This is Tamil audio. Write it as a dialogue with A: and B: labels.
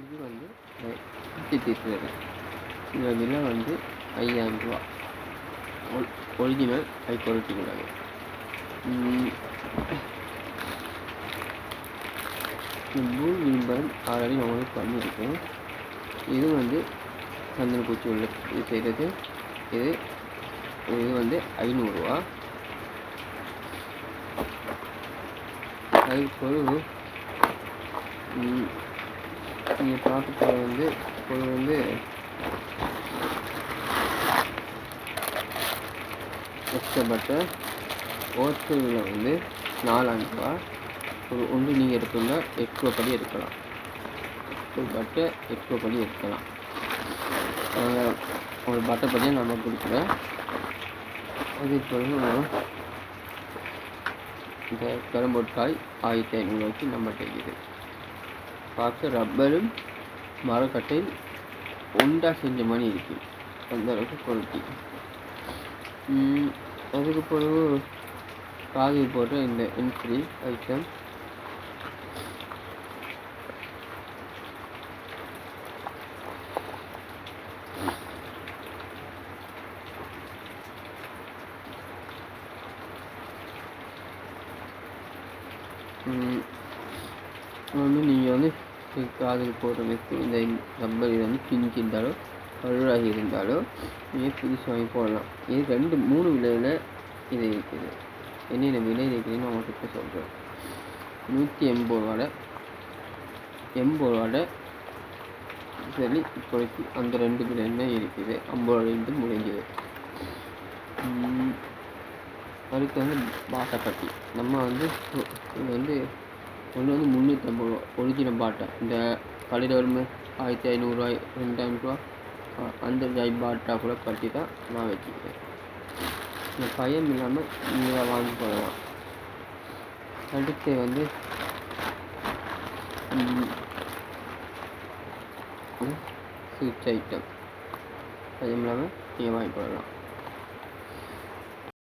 A: இது வந்து குட்டி தீர்த்துறது. இதோட விலை வந்து 5000 ரூபா. ஒரிஜினல் ஹை குவாலிட்டி கூடாது. பூல் விளம்பரம் ஆல்ரெடி நான் உங்களுக்கு பண்ணியிருக்கேன். இது வந்து சந்தன பூச்சி உள்ள இது செய்கிறது. இது வந்து 500 ரூபா. அதுக்கு பொருள் நீங்கள் பார்க்க பொருள் வந்து எக்ஸ்ட்ரா பட்டர் ஹோல்சேலில் வந்து 4000 ரூபா. ஒன்று நீங்கள் எடுக்கணும்னா எக்ஸ்ட்ரா படி எடுக்கலாம். பட்டர் எக்ஸ்ட்ரா படி எடுக்கலாம். ஒரு பட்டர் படியை நம்ம கொடுக்குறேன். அது பிறகு இந்த கரும்பொட்டாய் 1500 ரூபாய்க்கு நம்ம தெரியுது. பார்க்க ரப்பரும் மரக்கட்டையும் ஒன்றா செஞ்ச மாதிரி இருக்குது. அந்த அளவுக்கு குவாலிட்டி. அதுக்கு பிறகு காது போடுற இந்த என்ட்ரி ஐட்டம் வந்து நீங்கள் வந்து காதுக்கு போடுற மெத்து இந்த ரப்பர் இது வந்து பிஞ்சு இருந்தாலும் பழுடாகி இருந்தாலும் நீங்கள் புதுசு வாங்கி போடலாம். இது 2-3 விலையில் இது இருக்குது. என்னென்ன விலை இருக்குதுன்னு நான் உங்களுக்கு சொல்கிறேன். 180 ரூபாவில் 80 ரூபாவில் சரி. இப்போதைக்கு அந்த 2 விலைன்னு இருக்குது. 50 ரூபாயிலிருந்து முடிஞ்சது. அதுக்கு வந்து பாட்டா கட்டி நம்ம வந்து இது வந்து ஒன்று வந்து 350 ரூபா ஒரிஜினல் பாட்டா. இந்த கடையில் வருமே 1500 ரூபாய் 2000 ரூபா அந்த ஜாய் பாட்டா கூட கட்டி தான் நான் வச்சுக்கிறேன். இந்த பயம் இல்லாமல் நீங்கள் வாங்கி போடலாம். அடுத்து வந்து ஸ்விட்ச் ஐட்டம் பயம் இல்லாமல் நீங்கள் வாங்கி போடலாம்.